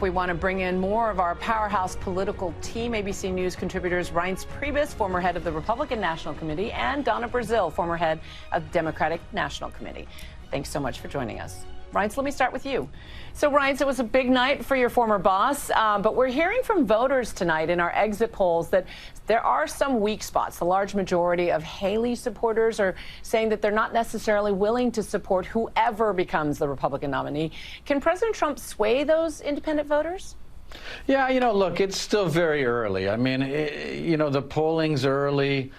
We want to bring in more of our powerhouse political team. ABC News contributors Reince Priebus, former head of the Republican National Committee, and Donna, Brazile, former head of the Democratic National Committee. Thanks so much for joining us. Reince, let me start with you. So, Reince, it was a big night for your former boss, but we're hearing from voters tonight in our exit polls that there are some weak spots. The large majority of Haley supporters are saying that they're not necessarily willing to support whoever becomes the Republican nominee. Can President Trump sway those independent voters? Yeah, look, it's still very early. I mean, the polling's early.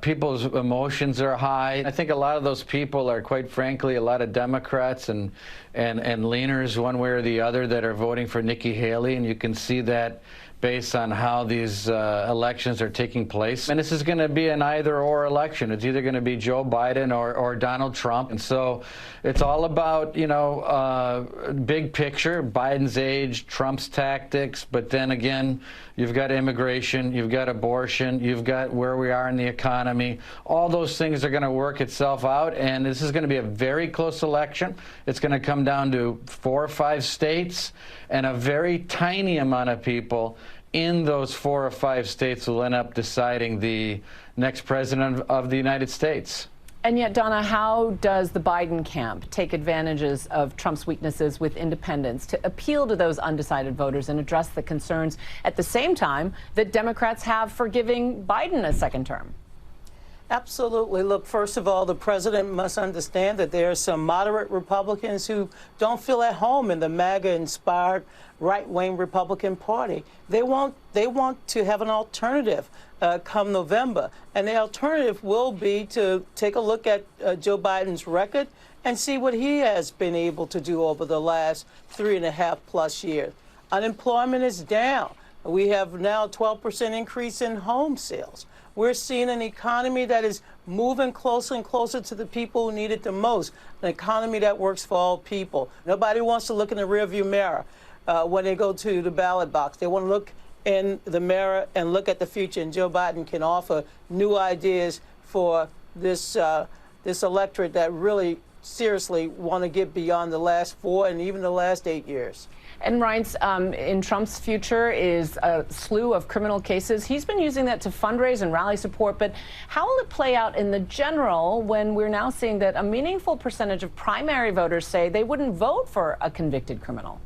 People's emotions are high. I think a lot of those people are, quite frankly, a lot of Democrats and leaners one way or the other that are voting for Nikki Haley, and you can see that based on how these elections are taking place. And this is going to be an either-or election. It's either going to be Joe Biden or Donald Trump. And so it's all about, big picture, Biden's age, Trump's tactics. But then again, you've got immigration, you've got abortion, you've got where we are in the economy. All those things are going to work itself out. And this is going to be a very close election. It's going to come down to 4 or 5 states, and a very tiny amount of people in those 4 or 5 states will end up deciding the next president of the United States. And yet, Donna, how does the Biden camp take advantages of Trump's weaknesses with independents to appeal to those undecided voters and address the concerns at the same time that Democrats have for giving Biden a second term? Absolutely. Look, first of all, the president must understand that there are some moderate Republicans who don't feel at home in the MAGA-inspired right-wing Republican Party. They want to have an alternative come November, and the alternative will be to take a look at Joe Biden's record and see what he has been able to do over the last 3.5+ years. Unemployment is down. We have now a 12% increase in home sales. We're seeing an economy that is moving closer and closer to the people who need it the most, an economy that works for all people. Nobody wants to look in the rearview mirror when they go to the ballot box. They want to look in the mirror and look at the future, and Joe Biden can offer new ideas for this electorate that really seriously want to get beyond the last 4 and even the last 8 years. And Reince, in Trump's future is a slew of criminal cases. He's been using that to fundraise and rally support. But how will it play out in the general when we're now seeing that a meaningful percentage of primary voters say they wouldn't vote for a convicted criminal?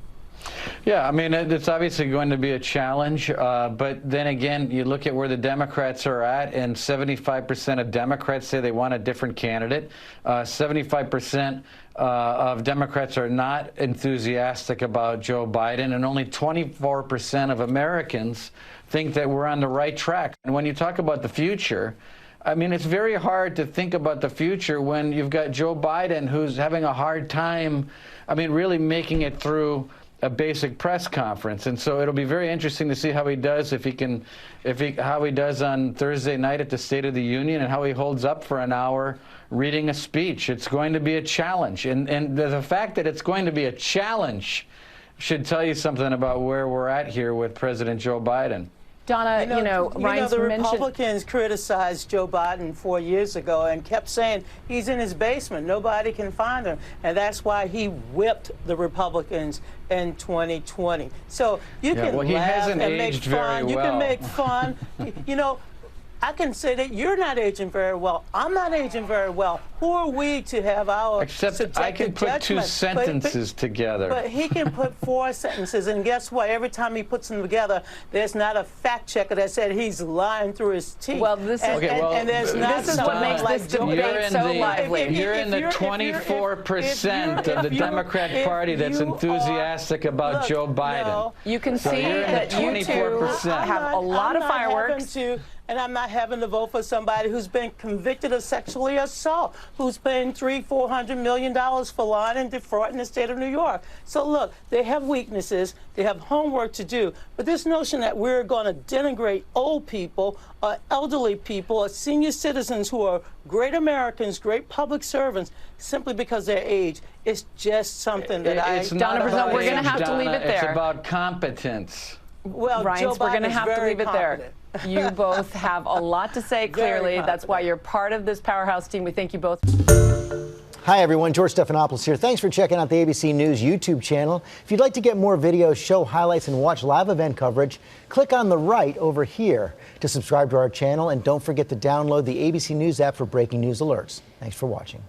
Yeah, I mean, it's obviously going to be a challenge, but then again, you look at where the Democrats are at, and 75% of Democrats say they want a different candidate. 75% of Democrats are not enthusiastic about Joe Biden, and only 24% of Americans think that we're on the right track. And when you talk about the future, I mean, it's very hard to think about the future when you've got Joe Biden who's having a hard time, I mean, really making it through a basic press conference. And so it'll be very interesting to see how he does, how he does on Thursday night at the State of the Union, and how he holds up for an hour reading a speech. It's going to be a challenge. And the fact that it's going to be a challenge should tell you something about where we're at here with President Joe Biden. Donna, Reince the Republicans criticized Joe Biden 4 years ago and kept saying he's in his basement. Nobody can find him. And that's why he whipped the Republicans in 2020. So you can laugh and make fun. You can make fun. I can say that you're not aging very well. I'm not aging very well. Who are we to have our Except I can put judgment? 2 sentences together. But he can put 4 sentences, and guess what? Every time he puts them together, there's not a fact checker that said he's lying through his teeth. Well, this is what makes this debate so lively. You're in the 24% of the Democrat Party that's enthusiastic about Joe Biden. You can see that you two have a lot of fireworks. And I'm not having to vote for somebody who's been convicted of sexually assault, who's paying $300–400 million for lying and defrauding the state of New York. So look, they have weaknesses, they have homework to do, but this notion that we're going to denigrate old people, elderly people, or senior citizens who are great Americans, great public servants, simply because of their age, is just something that Donna, Brazile, we're going to have to leave it there. It's about competence. Well, Reince, we're going to have to leave it there. You both have a lot to say clearly. That's why you're part of this powerhouse team. We thank you both. Hi, everyone. George Stephanopoulos here. Thanks for checking out the ABC News YouTube channel. If you'd like to get more videos, show highlights, and watch live event coverage, click on the right over here to subscribe to our channel. And don't forget to download the ABC News app for breaking news alerts. Thanks for watching.